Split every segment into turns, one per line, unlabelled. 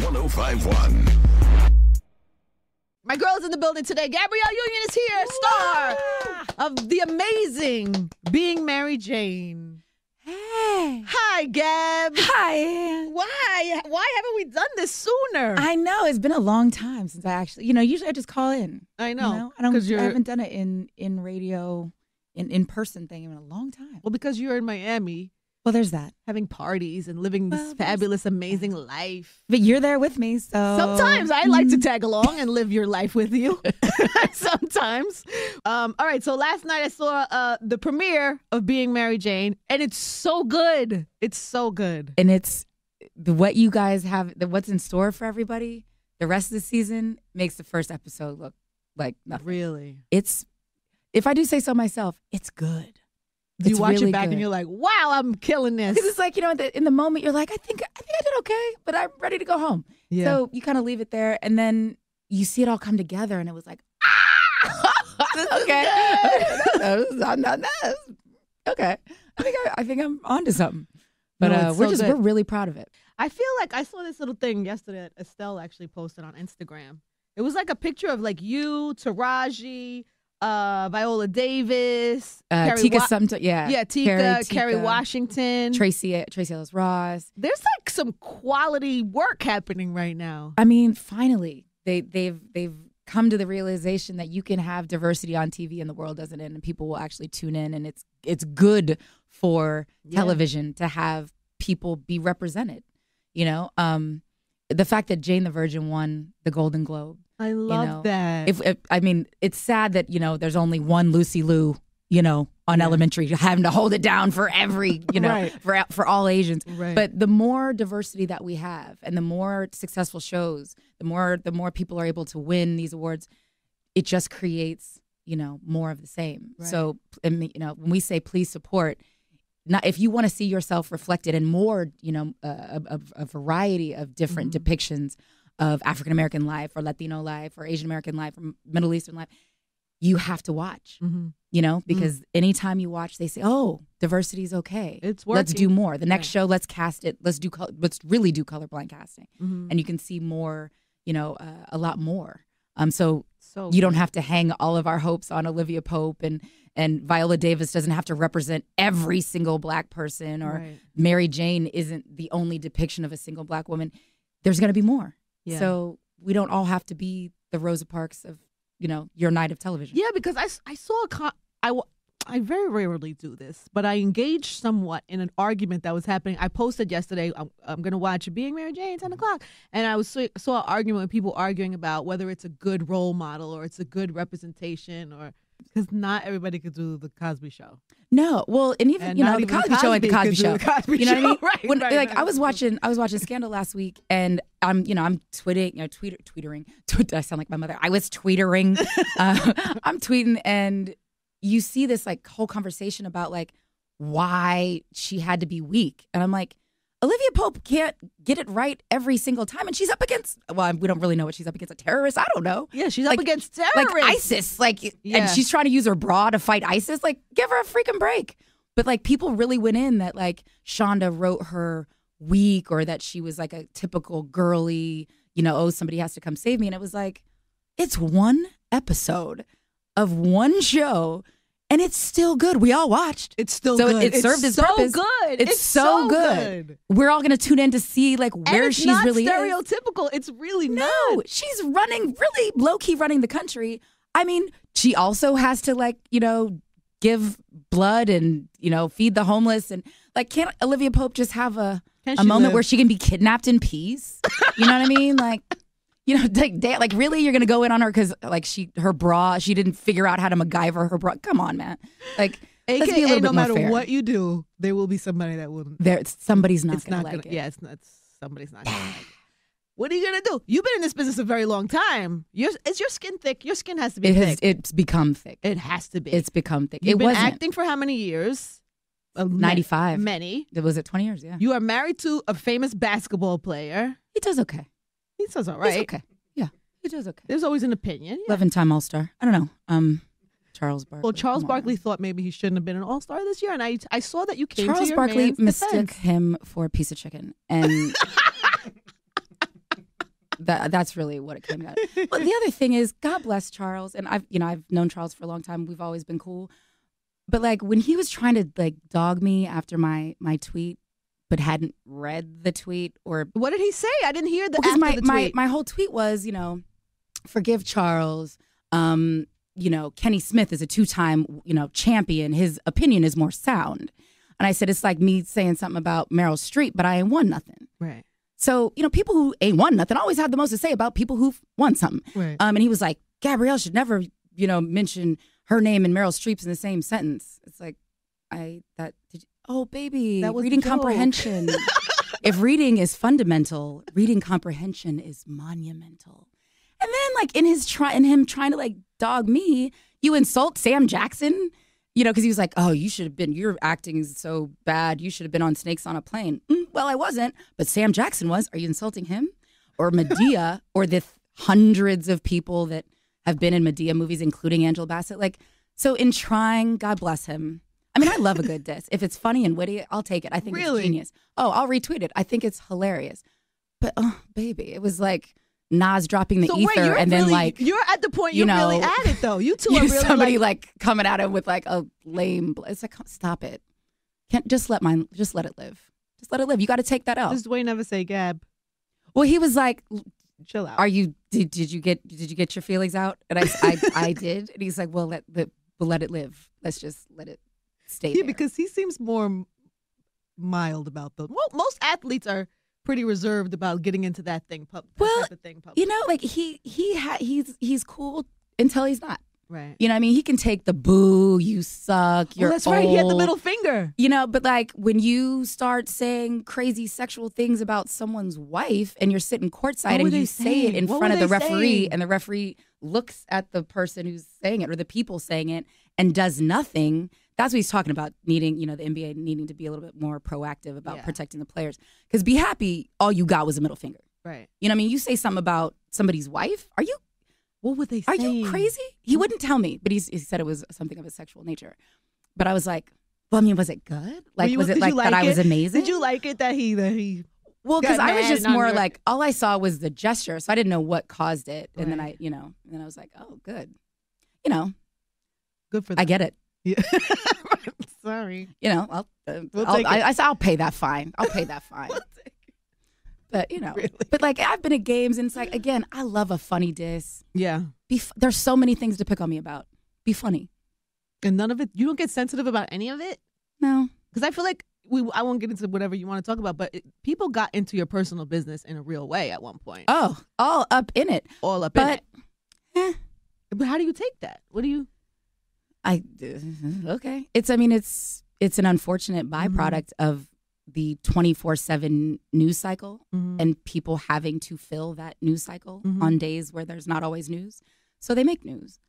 1051.
My girl is in the building today. Gabrielle Union is here, star of the amazing Being Mary Jane.
Hey.
Hi, Gab.
Hi, Ann.
Why haven't we done this sooner?
I know. It's been a long time since I actually, usually I just call in.
I know.
I haven't done it in radio, in person thing in a long time.
Well, because you're in Miami.
Well, there's that.
Having parties and living this fabulous, amazing life.
But you're there with me, so.
Sometimes I like to tag along and live your life with you. Sometimes. All right, so last night I saw the premiere of Being Mary Jane, and it's so good. It's so good.
And it's what you guys have, what's in store for everybody. The rest of the season makes the first episode look like nothing.
Really?
It's, if I do say so myself, it's good.
You watch
really
it back
good.
and you're like, wow, I'm killing this.
Because it's like, in the moment, you're like, I think I did okay, but I'm ready to go home.
Yeah.
So you kind of leave it there, and then you see it all come together, and it was like, okay. Okay. I think I'm onto something. But
No, it's so
we're
good.
really proud of it.
I feel like I saw this little thing yesterday that Estelle actually posted on Instagram. It was like a picture of like you, Taraji, Viola Davis,
Tika Sumter,
Tika, Kerry Washington,
Tracy Ellis Ross.
There's like some quality work happening right now.
I mean, finally, they've come to the realization that you can have diversity on TV and the world doesn't end, and people will actually tune in, and it's good for television to have people be represented. The fact that Jane the Virgin won the Golden Globe.
I love that.
If I mean, it's sad that there's only one Lucy Liu, on Elementary, having to hold it down for every,
Right.
for all Asians.
Right.
But the more diversity that we have, and the more successful shows, the more people are able to win these awards, it just creates, more of the same.
Right.
So, when we say please support. Not if you want to see yourself reflected in more, a variety of different depictions of African American life or Latino life or Asian American life or Middle Eastern life, you have to watch. Because anytime you watch, they say, "Oh, diversity is okay.
It's working.
Let's do more. The next show, let's cast it. Let's really do colorblind casting, and you can see more. A lot more. So you don't have to hang all of our hopes on Olivia Pope and Viola Davis doesn't have to represent every single black person, or Mary Jane isn't the only depiction of a single black woman. There's going to be more. Yeah. So we don't all have to be the Rosa Parks of, your night of television.
Yeah, because I saw I very rarely do this, but I engaged somewhat in an argument that was happening. I posted yesterday, I'm going to watch Being Mary Jane, 10 o'clock. And I saw an argument with people arguing about whether it's a good role model or it's a good representation, or because not everybody could do the Cosby Show.
No, well, and even the Cosby Show ain't the Cosby Show.
You know
what I mean?
Right.
I was watching Scandal last week, and I'm tweetering. I sound like my mother. I was tweetering. I'm tweeting, and you see this like whole conversation about like why she had to be weak, and I'm like, Olivia Pope can't get it right every single time, and she's up against. Well, we don't really know what she's up against. A terrorist? I don't know.
Yeah, she's up against terrorists,
like ISIS. And she's trying to use her bra to fight ISIS. Like, give her a freaking break. But like, people really went in that like Shonda wrote her weak, or that she was like a typical girly. Somebody has to come save me, and it was like, it's one episode of one show. And it's still good. We all watched.
It's still
so
good.
It served its purpose.
Good.
It's so good. We're all going to tune in to see like where she's really
stereotypical. It's really not.
No, she's really low-key running the country. I mean, she also has to give blood and, feed the homeless. And like, can't Olivia Pope just have a moment where she can be kidnapped in peace? You know what I mean? Like... like really, you're gonna go in on her because like her bra, she didn't figure out how to MacGyver her bra. Come on, man. Like, let's be a little bit
no
more
matter
fair.
what you do, there will be somebody that wouldn't.
Somebody's not gonna like it.
Yeah, somebody's not gonna like it. What are you gonna do? You've been in this business a very long time. Is your skin thick? Your skin has to be thick.
It's become thick.
It has to be.
It's become thick.
You've been acting for how many years?
95.
Many.
Was it 20 years? Yeah.
You are married to a famous basketball player.
He does okay.
He does all right.
He's okay. Yeah. He does okay.
There's always an opinion.
11-time All-Star. I don't know. Charles Barkley.
Well, Charles Barkley thought maybe he shouldn't have been an All-Star this year, and I saw that you came
Charles
to your
Barkley
man's
mistook
defense.
him for a piece of chicken, and That's really what it came out. But the other thing is, God bless Charles, and I've known Charles for a long time. We've always been cool. But like when he was trying to like dog me after my tweet, but hadn't read the tweet, or
what did he say? I didn't hear the
tweet. My whole tweet was, forgive Charles. Kenny Smith is a 2-time champion. His opinion is more sound. And I said it's like me saying something about Meryl Streep, but I ain't won nothing.
Right.
So people who ain't won nothing always have the most to say about people who've won something.
Right.
And he was like, Gabrielle should never mention her name and Meryl Streep's in the same sentence. It's like, baby, that was reading comprehension. If reading is fundamental, reading comprehension is monumental. And then, like, in him trying to like dog me, you insult Sam Jackson, because he was like, "Oh, you're acting so bad. You should have been on Snakes on a Plane." Well, I wasn't, but Sam Jackson was. Are you insulting him, or Medea, or the hundreds of people that have been in Medea movies, including Angela Bassett? Like, so in trying, God bless him. I mean, I love a good diss. If it's funny and witty, I'll take it. I think it's genius. Oh, I'll retweet it. I think it's hilarious. But, baby, it was like Nas dropping the ether and then like...
You're at the point you're really at it, though. You two are really
somebody like coming at him with like a lame... It's like, stop it. Just let it live. Just let it live. You got to take that out.
Does Dwayne ever say Gab?
Well, he was like...
Chill out.
Did you get your feelings out? And I did. And he's like, well, let it live. Let's just let it stay there.
Because he seems more mild about them. Well, most athletes are pretty reserved about getting into that thing. Type of thing public.
Like he's cool until he's not.
Right.
You know what I mean? He can take the boo, you suck, you're
that's
old.
Right. He had the middle finger.
But like when you start saying crazy sexual things about someone's wife and you're sitting courtside and you say it in front of the referee and the referee looks at the person who's saying it or the people saying it and does nothing, that's what he's talking about, needing, the NBA needing to be a little bit more proactive about protecting the players. Because be happy, all you got was a middle finger.
Right.
You know what I mean? You say something about somebody's wife,
what would they say?
Are you crazy? He wouldn't tell me, but he said it was something of a sexual nature. But I was like, well, I mean, was it good? Like, was it like that I was amazing?
Did you like it that he
Well, because I was just more like, all I saw was the gesture, so I didn't know what caused it. And then I was like, oh, good.
Good for them.
I get it.
Yeah. Sorry.
I'll pay that fine. I'll pay that fine. But,
really?
But like I've been at games and it's like, again, I love a funny diss.
Yeah.
There's so many things to pick on me about. Be funny.
And none of it, you don't get sensitive about any of it?
No.
Because I feel like I won't get into whatever you want to talk about, but people got into your personal business in a real way at one point.
Oh, all up in it.
All up in it. But how do you take that? What do you...
Okay. It's an unfortunate byproduct of the 24/7 news cycle and people having to fill that news cycle on days where there's not always news. So they make news.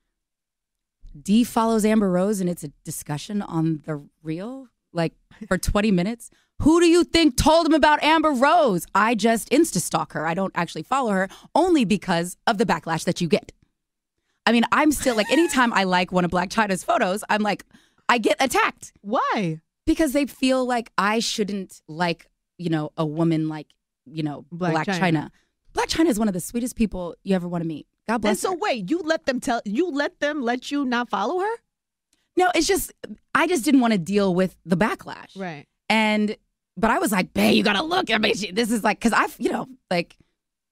D follows Amber Rose and it's a discussion on the reel, like for 20 minutes. Who do you think told him about Amber Rose? I just Insta-stalk her. I don't actually follow her only because of the backlash that you get. I mean, I'm still like, anytime I like one of Blac Chyna's photos, I'm like, I get attacked.
Why?
Because they feel like I shouldn't like, a woman like, Blac Chyna. Blac Chyna is one of the sweetest people you ever want to meet. God bless her.
And so wait, you let them let you not follow her?
No, I just didn't want to deal with the backlash.
Right.
But I was like, babe, you got to look at me. This is like, because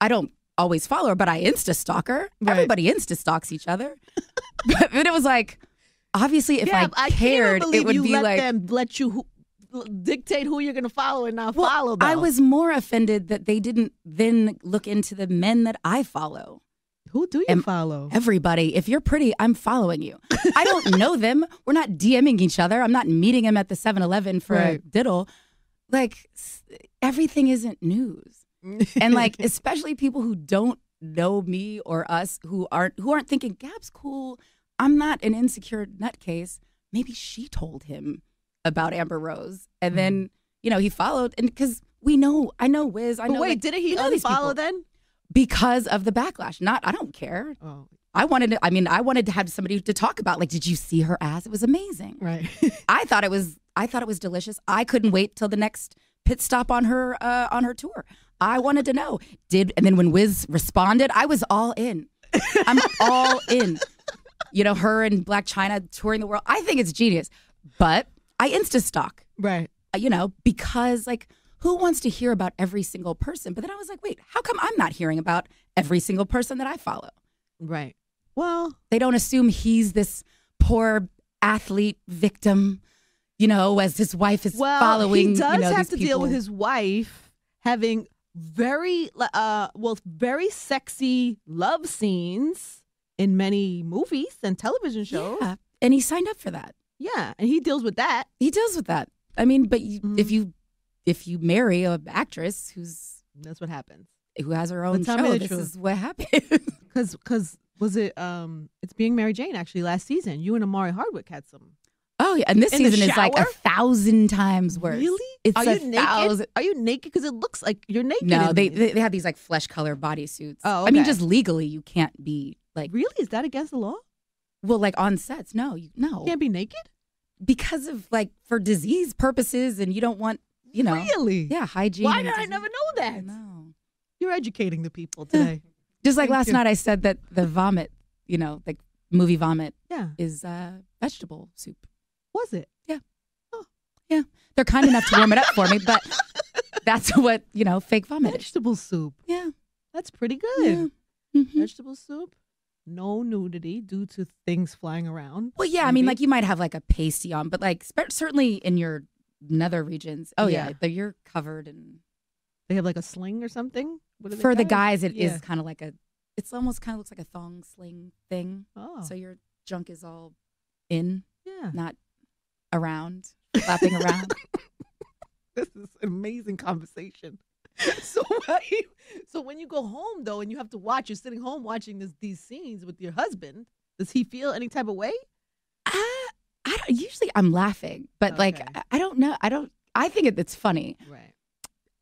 I don't always follow her, but I Insta-stalk her. Right. Everybody Insta-stalks each other. But it was like, obviously, if I cared, it would be like
let you dictate who you're going to follow and not follow. Though.
I was more offended that they didn't then look into the men that I follow.
Who do you follow?
Everybody. If you're pretty, I'm following you. I don't know them. We're not DMing each other. I'm not meeting them at the 7-Eleven for a diddle. Like, everything isn't news. And like, especially people who don't know me or us, who aren't thinking, Gab's cool. I'm not an insecure nutcase. Maybe she told him about Amber Rose. And then, he followed. And because I know Wiz. I know.
Wait, didn't he unfollow then?
Because of the backlash. I don't care.
Oh.
I wanted to have somebody to talk about, like, did you see her ass? It was amazing.
Right.
I thought it was delicious. I couldn't wait till the next pit stop on her tour. I wanted to know. And then when Wiz responded, I was all in. I'm all in. Her and Blac Chyna touring the world. I think it's genius. But I Insta-stalk.
Right.
Because who wants to hear about every single person? But then I was like, wait, how come I'm not hearing about every single person that I follow?
Right. Well,
they don't assume he's this poor athlete victim, as his wife is following.
He does have
these
to
people.
deal with his wife having very sexy love scenes in many movies and television shows.
Yeah, and he signed up for that.
Yeah, and he deals with that.
I mean, but if you marry an actress
that's what happens.
Who has her own show, this is what happens.
Because was it? It's Being Mary Jane actually last season. You and Amari Hardwick had some.
Oh yeah, and this season is like 1,000 times worse.
Really?
It's
Are you naked? Are you naked? Because it looks like you're naked.
No, they have these flesh color bodysuits.
Oh, okay.
I mean, just legally, you can't be
Really? Is that against the law?
Well, on sets, no. You
can't be naked
because of for disease purposes, and you don't want
Really?
Yeah, hygiene.
Why did I never know that?
No,
you're educating the people today.
Just last night, I said that the vomit, movie vomit, is vegetable soup.
Was it?
Yeah. Oh, yeah. They're kind enough to warm it up for me, but that's what fake vomit.
Vegetable soup.
Yeah,
that's pretty good.
Yeah. Mm-hmm.
Vegetable soup. No nudity due to things flying around.
Well, yeah, maybe. I mean, you might have a pasty on, but certainly in your nether regions. Oh yeah, you're covered and
they have a sling or something.
For the guys, it is kind of it's almost kind of looks like a thong sling thing.
Oh,
so your junk is all in,
yeah,
not around, flapping around.
This is an amazing conversation. So when you go home though, and you have to watch, you're sitting home watching these scenes with your husband. Does he feel any type of way?
I don't. Usually, I'm laughing, but
okay.
I don't know. I think it's funny.
Right.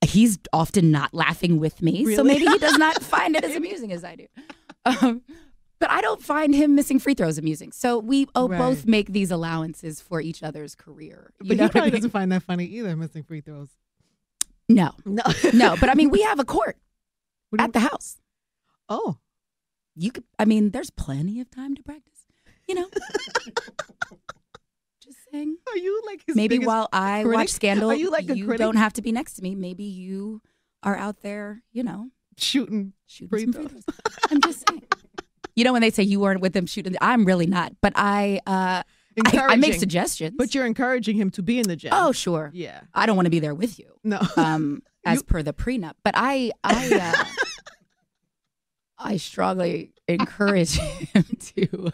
He's often not laughing with me,
really?
So maybe he does not find it as amusing as I do. But I don't find him missing free throws amusing. So we both make these allowances for each other's career.
But he probably doesn't find that funny either, missing free throws.
No. But I mean, we have a court at the house.
Oh,
there's plenty of time to practice. Just saying.
Are you his
maybe
biggest
while I
critic?
watch Scandal,
Are you
you don't have to be next to me. Maybe you are out there,
shooting free
some
throws.
free throws. I'm just saying. When they say you weren't with them shooting, I'm really not. But I make suggestions.
But you're encouraging him to be in the gym.
Oh, sure.
Yeah.
I don't want to be there with you.
No.
As per the prenup. But I strongly encourage him to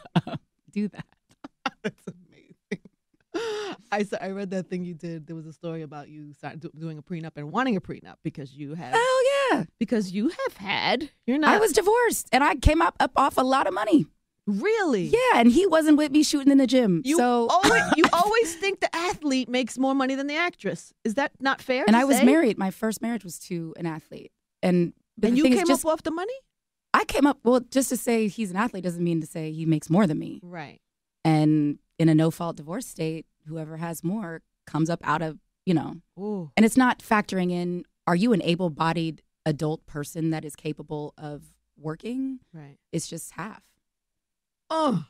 do that.
That's amazing. I read that thing you did. There was a story about you doing a prenup and wanting a prenup because you have.
Oh yeah.
Because you have had. You're not.
I was divorced and I came up off a lot of money.
Really?
Yeah, and he wasn't with me shooting in the gym.
You always think the athlete makes more money than the actress. Is that not fair?
And I was married. My first marriage was to an athlete, and
you came up off the money.
I came up just to say he's an athlete doesn't mean to say he makes more than me.
Right.
And in a no-fault divorce state, whoever has more comes up out of
Ooh.
And it's not factoring in. Are you an able-bodied adult person that is capable of working?
Right.
It's just half.
Oh,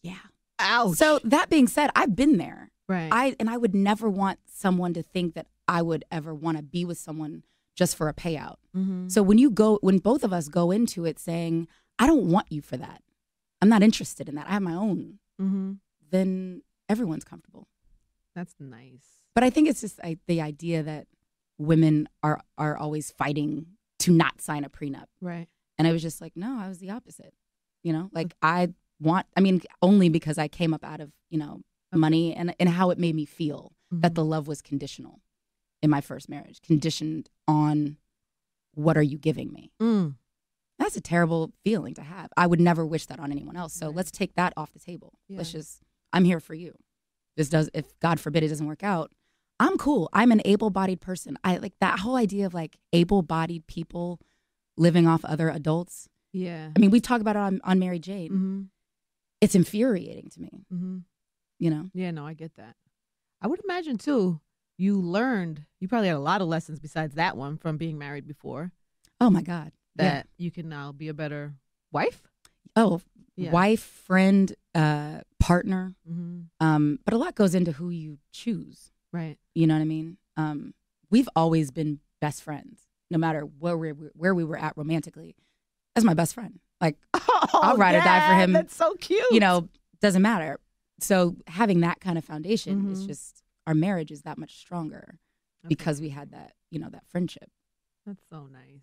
yeah.
Ouch.
So that being said, I've been there.
Right.
I would never want someone to think that I would ever want to be with someone just for a payout.
Mm-hmm.
So when both of us go into it saying, I don't want you for that. I'm not interested in that. I have my own.
Mm-hmm.
Then everyone's comfortable.
That's nice.
But I think it's just the idea that women are always fighting to not sign a prenup.
Right.
And I was just like, no, I was the opposite. Only because I came up out of, money and how it made me feel that the love was conditional in my first marriage, conditioned on what are you giving me?
Mm.
That's a terrible feeling to have. I would never wish that on anyone else. So let's take that off the table.
Yeah.
I'm here for you. If God forbid it doesn't work out, I'm cool. I'm an able-bodied person. I like that whole idea of able-bodied people living off other adults.
Yeah.
I mean, we talk about it on Mary Jane.
Mm-hmm.
It's infuriating to me.
Mm-hmm.
Yeah,
no, I get that. I would imagine too, you probably had a lot of lessons besides that one from being married before.
Oh my God.
That you can now be a better wife.
Oh, wife, friend, partner.
Mm-hmm.
But a lot goes into who you choose.
Right.
You know what I mean? We've always been best friends, no matter where we were at romantically. That's my best friend. Like, I'll ride or die for him.
That's so cute.
You know, doesn't matter. So having that kind of foundation is just, our marriage is that much stronger because we had that, that friendship.
That's so nice.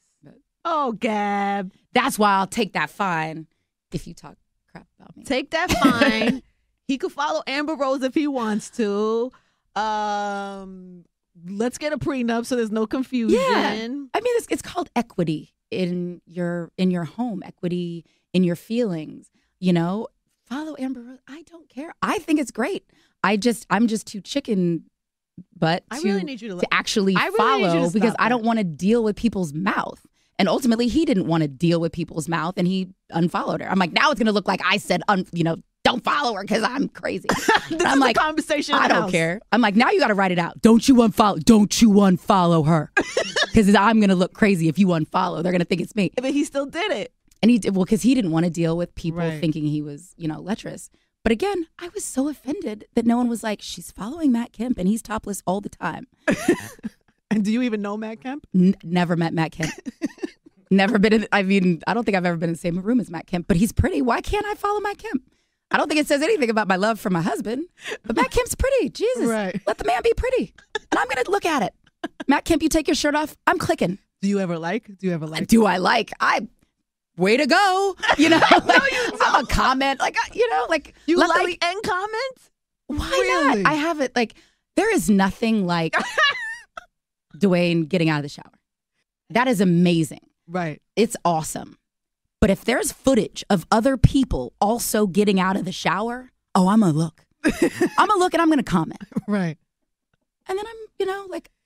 Oh, Gab.
That's why I'll take that fine if you talk crap about me.
Take that fine. He could follow Amber Rose if he wants to. Let's get a prenup so there's no confusion.
Yeah. I mean, it's called equity in your home, equity in your feelings. Follow Amber Rose. I don't care. I think it's great. I'm just too chicken butt to actually follow because I don't want to deal with people's mouth. And ultimately, he didn't want to deal with people's mouth, and he unfollowed her. I'm like, now it's going to look like I said, don't follow her because I'm crazy.
I'm like, conversation.
I don't care. I'm like, now you got to write it out. Don't you unfollow her? Because I'm going to look crazy if you unfollow. They're going to think it's me.
But he still did it.
And he did, because he didn't want to deal with people thinking he was, lecherous. But again, I was so offended that no one was like, she's following Matt Kemp and he's topless all the time.
And do you even know Matt Kemp?
Never met Matt Kemp. Never been in, I don't think I've ever been in the same room as Matt Kemp, but he's pretty. Why can't I follow Matt Kemp? I don't think it says anything about my love for my husband, but Matt Kemp's pretty. Jesus.
Right.
Let the man be pretty. And I'm going to look at it. Matt Kemp, you take your shirt off. I'm clicking.
Do you ever like?
Do I like? Way to go.
No,
I'm a comment.
You
luckily,
like and comment?
Why
really?
not? I have it. There is nothing like Dwayne getting out of the shower. That is amazing.
Right.
It's awesome. But if there's footage of other people also getting out of the shower, I'm going to look. I'm going to look and I'm going to comment.
Right.
And then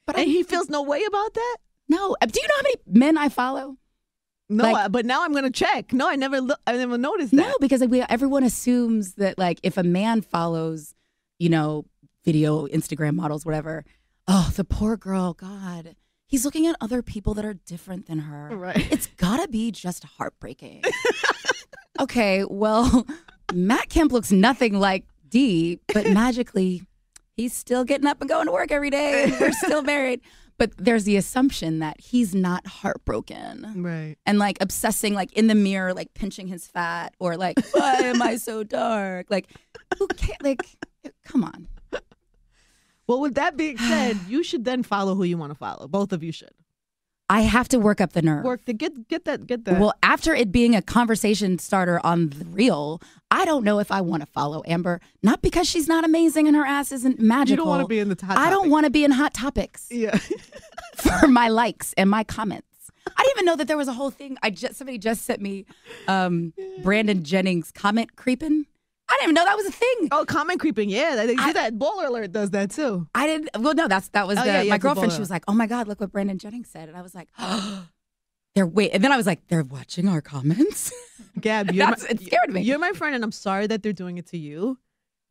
but
he feels no way about that?
No. Do you know how many men I follow?
No, but now I'm going to check. No, I never noticed that.
No, because everyone assumes that if a man follows, video, Instagram models, whatever, the poor girl, God, he's looking at other people that are different than her.
Right.
It's got to be just heartbreaking. Okay, well, Matt Kemp looks nothing like D, but magically he's still getting up and going to work every day. And we're still married. But there's the assumption that he's not heartbroken.
Right.
And obsessing in the mirror, pinching his fat or why am I so dark? Who can't, come on.
Well, with that being said, you should then follow who you want to follow. Both of you should.
I have to work up the nerve.
Get that.
Well, after it being a conversation starter on The Real, I don't know if I want to follow Amber. Not because she's not amazing and her ass isn't magical.
You don't want to be in the Hot Topics.
I don't want to be in Hot Topics.
Yeah.
For my likes and my comments. I didn't even know that there was a whole thing. Somebody just sent me Brandon Jennings comment creeping. I didn't even know that was a thing.
Oh, comment creeping. Yeah, they do that. Baller Alert does that too.
I didn't. Well, no, that was my girlfriend. She was like, "Oh my God, look what Brandon Jennings said," and I was like, "Oh, and then I was like, they're watching our comments."
Gab,
it scared me.
You're my friend, and I'm sorry that they're doing it to you,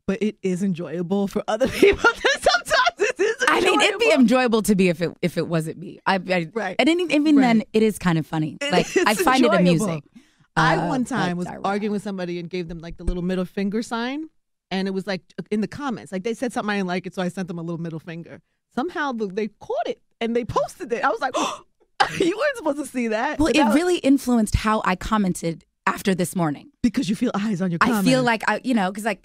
but it is enjoyable for other people. Sometimes it is enjoyable.
I mean, it'd be enjoyable to be if it wasn't me.
Right.
And even then, it is kind of funny. I find
enjoyable.
It amusing.
I one time was arguing with somebody and gave them the little middle finger sign, and it was in the comments. They said something I didn't like it, so I sent them a little middle finger. Somehow they caught it and they posted it. I was like, oh, you weren't supposed to see that.
Well, it really influenced how I commented after this morning
because you feel eyes on your comment.
I feel because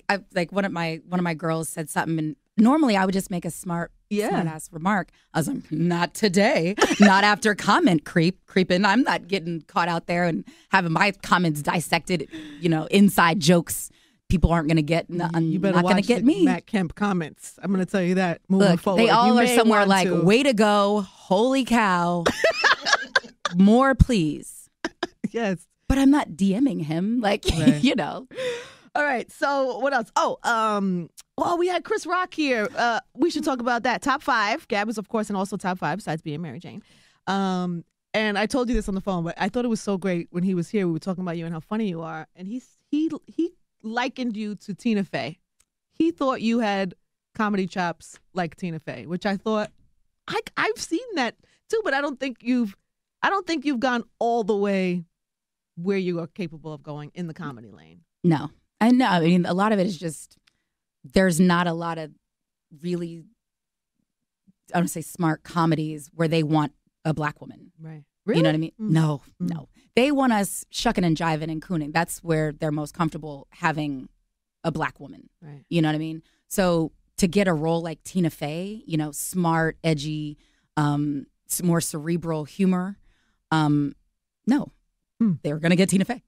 one of my girls said something, and normally I would just make a smart ass remark. I was like, not today, not after comment creeping. I'm not getting caught out there and having my comments dissected. Inside jokes people aren't going to get.
You better
not going to get me.
Matt Kemp comments. I'm going to tell you that. Moving forward,
they all are somewhere way to go. Holy cow! More, please.
Yes.
But I'm not DMing him,
right. All right. So what else? Well, we had Chris Rock here. We should talk about that. Top 5. Gab is, of course, and also top 5 besides being Mary Jane. And I told you this on the phone, but I thought it was so great when he was here. We were talking about you and how funny you are. And he likened you to Tina Fey. He thought you had comedy chops like Tina Fey, which I thought I've seen that too, but I don't think you've gone all the way where you are capable of going in the comedy lane.
No, I know. I mean, a lot of it is just there's not a lot of really, I don't say smart comedies where they want a black woman.
Right. Really?
You know what I mean? No. They want us shucking and jiving and cooning. That's where they're most comfortable having a black woman.
Right.
You know what I mean? So to get a role like Tina Fey, smart, edgy, more cerebral humor, no. They're going to get Tina Fey.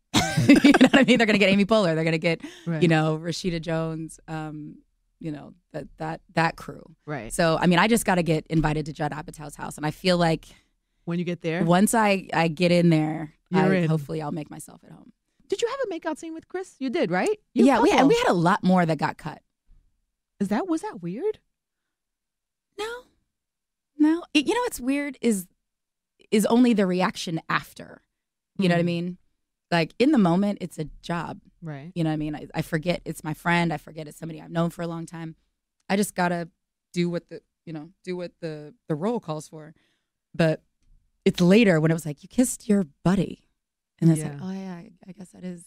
You know what I mean? They're going to get Amy Poehler. They're going to get, Rashida Jones, that crew.
Right.
So, I mean, I just got to get invited to Judd Apatow's house. And I feel like
when you get there,
once I get in there,
in.
Hopefully I'll make myself at home.
Did you have a makeout scene with Chris? You did, right?
We had a lot more that got cut.
Was that weird?
No. What's weird is only the reaction after. You know what I mean? Like in the moment, it's a job.
Right.
You know what I mean? I forget it's my friend. I forget it's somebody I've known for a long time. I just gotta do what the role calls for. But it's later when it was like, you kissed your buddy. And it's like, oh yeah, I guess that is,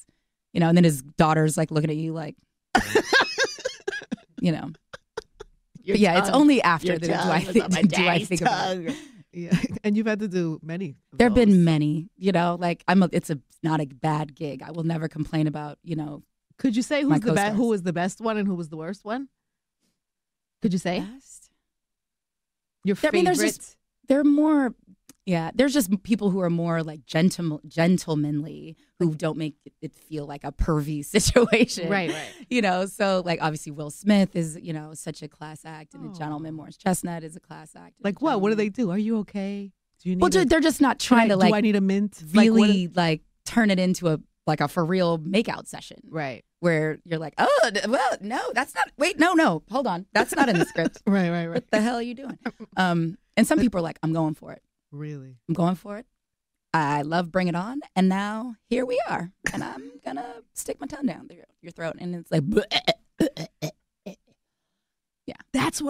and then his daughter's like looking at you like, it's only after that do I think about it.
Yeah, and you've had to do many.
There have been many, it's not a bad gig. I will never complain about,
Could you say who was the best one and who was the worst one? Could you say?
Best?
Your favorite?
They're more, there's just people who are more like gentlemanly, who don't make it feel like a pervy situation.
Right.
So like obviously Will Smith is, such a class act, and a gentleman. Morris Chestnut is a class act.
Like what? What do they do? Are you okay? Do you need
they're just not trying to like.
Do I need a mint?
Really like turn it into a for real makeout session.
Right.
Where you're like, oh, well, no, that's not. Wait, no, hold on, that's not in the script.
Right.
What the hell are you doing? And some people are like, I'm going for it.
Really?
I'm going for it. I love Bring It On. And now here we are. And I'm going to stick my tongue down your throat. And it's like, yeah.
That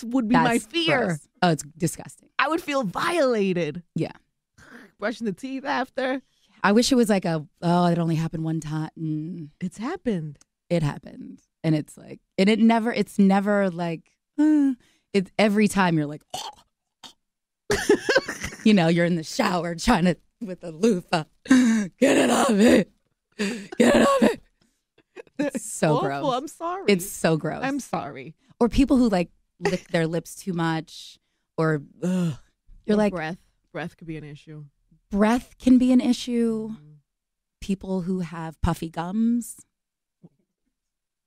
would be my fear.
Gross. Oh, it's disgusting.
I would feel violated.
Yeah.
Brushing the teeth after.
I wish it was like it only happened one time.
It's happened.
It happened. And it's like, and it's never like, it's every time you're like, you're in the shower trying to, with a loofah, get it off it. Get it off it. It's so
awful.
gross.
I'm sorry.
It's so gross.
I'm sorry.
Or people who like lick their lips too much, or you're like,
breath could be an issue.
Breath can be an issue. Mm-hmm. People who have puffy gums.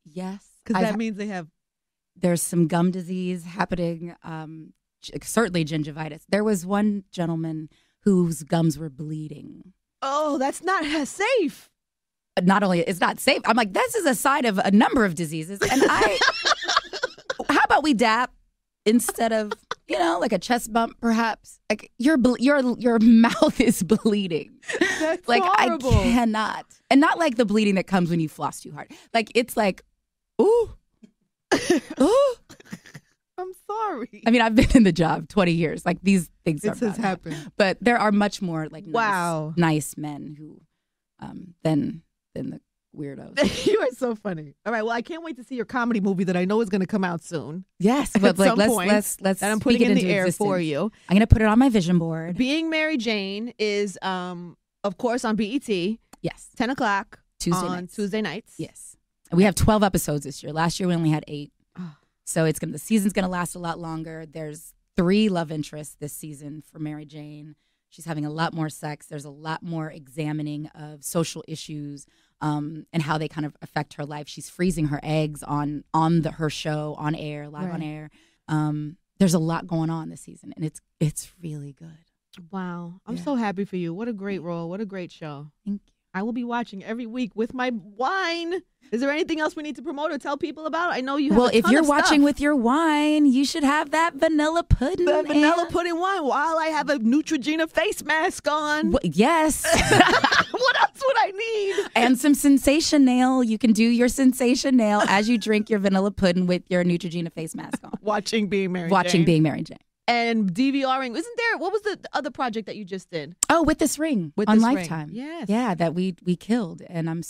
Yes.
Because that means
there's some gum disease happening. Certainly gingivitis. There was one gentleman whose gums were bleeding.
Oh, that's not safe.
Not only it's not safe, I'm like, this is a sign of a number of diseases. And how about we dap instead of, like a chest bump, perhaps? Like your mouth is bleeding.
That's
like
horrible.
I cannot, and not like the bleeding that comes when you floss too hard. Like it's like, ooh, ooh.
I'm sorry.
I mean, I've been in the job 20 years. Like these things
has happened.
But there are much more like
wow.
nice men who than the weirdos.
You are so funny. All right, well, I can't wait to see your comedy movie that I know is going to come out soon.
Yes, but
at some point,
let's
that I'm putting it in the air
existence.
for you.
I'm going to put it on my vision board.
Being Mary Jane is, of course, on BET.
Yes,
10 o'clock Tuesday nights.
Yes, and we have 12 episodes this year. Last year we only had 8. So the season's going to last a lot longer. There's 3 love interests this season for Mary Jane. She's having a lot more sex. There's a lot more examining of social issues and how they kind of affect her life. She's freezing her eggs on her show, on air, live on air. There's a lot going on this season, and it's really good.
Wow. I'm so happy for you. What a great role. What a great show.
Thank you.
I will be watching every week with my wine. Is there anything else we need to promote or tell people about? I know you have
if you're watching with your wine, you should have that vanilla pudding.
The vanilla pudding wine while I have a Neutrogena face mask on.
Yes.
What That's what I need.
And some sensation nail. You can do your sensation nail as you drink your vanilla pudding with your Neutrogena face mask on.
Watching Being Mary
Jane.
And DVRing. Isn't there, what was the other project that you just did?
Oh, With This Ring on Lifetime.
Yes.
Yeah, that we killed. And I'm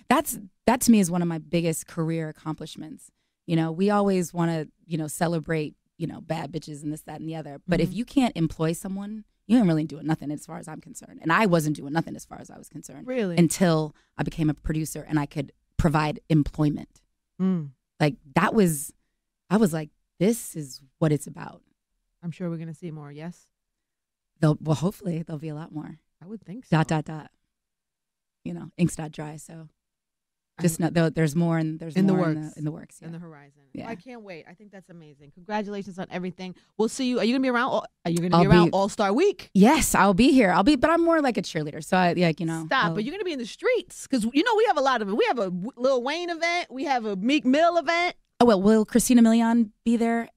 that to me is one of my biggest career accomplishments. You know, we always want to, celebrate, bad bitches and this, that, and the other. But if you can't employ someone, you ain't really doing nothing as far as I'm concerned. And I wasn't doing nothing as far as I was concerned.
Really?
Until I became a producer and I could provide employment. Like I was like, this is what it's about.
I'm sure we're going to see more, yes?
Hopefully there'll be a lot more.
I would think so. ...
Ink's not dry, so just know there's more and there's
in
more
the works.
Yeah.
In the horizon.
Yeah.
Well, I can't wait. I think that's amazing. Congratulations on everything. We'll see you. Are you going to be around? Are you going to be around All-Star Week?
Yes, I'll be here. But I'm more like a cheerleader. So
Stop, but you're going to be in the streets because, we have a lot of it. We have a Lil Wayne event. We have a Meek Mill event.
Oh, well, will Christina Milian be there?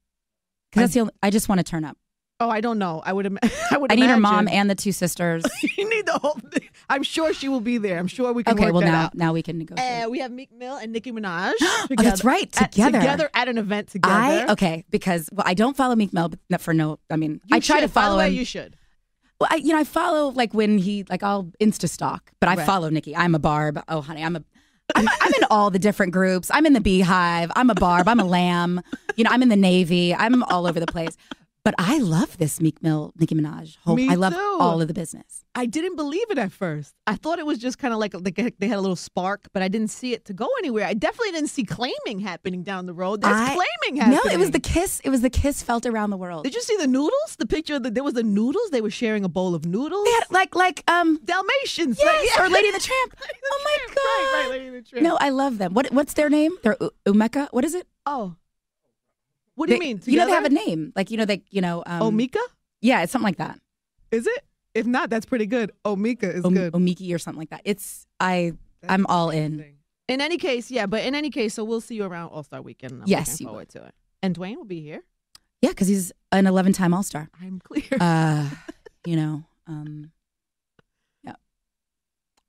Because I just want to turn up.
Oh, I don't know. I
need her mom and the two sisters.
You need the whole thing. I'm sure she will be there. I'm sure we can work that out.
Now we can negotiate.
And we have Meek Mill and Nicki Minaj.
Oh, that's right. Together
at an event together.
Because I don't follow Meek Mill, but I try to follow him.
You should.
Well, I follow like when he I'll Insta stalk, but I follow Nicki. I'm a Barb. Oh, honey, I'm in all the different groups. I'm in the Beehive. I'm a Barb. I'm a Lamb. I'm in the Navy. I'm all over the place. But I love this Meek Mill, Nicki Minaj. I love all of the business.
I didn't believe it at first. I thought it was just kind of like they had a little spark, but I didn't see it to go anywhere. I definitely didn't see claiming happening down the road. There's claiming happening.
No, it was the kiss. It was the kiss felt around the world.
Did you see the noodles? The picture of there was the noodles. They were sharing a bowl of noodles.
They had like
Dalmatians.
Yes, or Lady and the Tramp. Oh my God.
Right, Lady and the Tramp.
No, I love them. What's their name? They're Umeka. What is it?
Oh. What do you mean?
Together? They have a name.
Omika?
Yeah, it's something like that.
Is it? If not, that's pretty good. Omika is good.
Omiki or something like that. I'm all in.
In any case, so we'll see you around All-Star Weekend. I'm looking forward to it. And Dwayne will be here.
Yeah, because he's an 11-time All-Star.
I'm clear.
Yeah.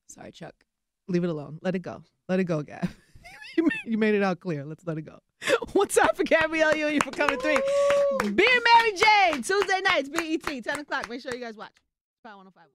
Sorry, Chuck.
Leave it alone. Let it go. Let it go, Gab. You made it out clear. Let's let it go. What's up for Gabrielle Union for coming through? Being Mary Jane, Tuesday nights, BET, 10 o'clock. Make sure you guys watch. It's 1051.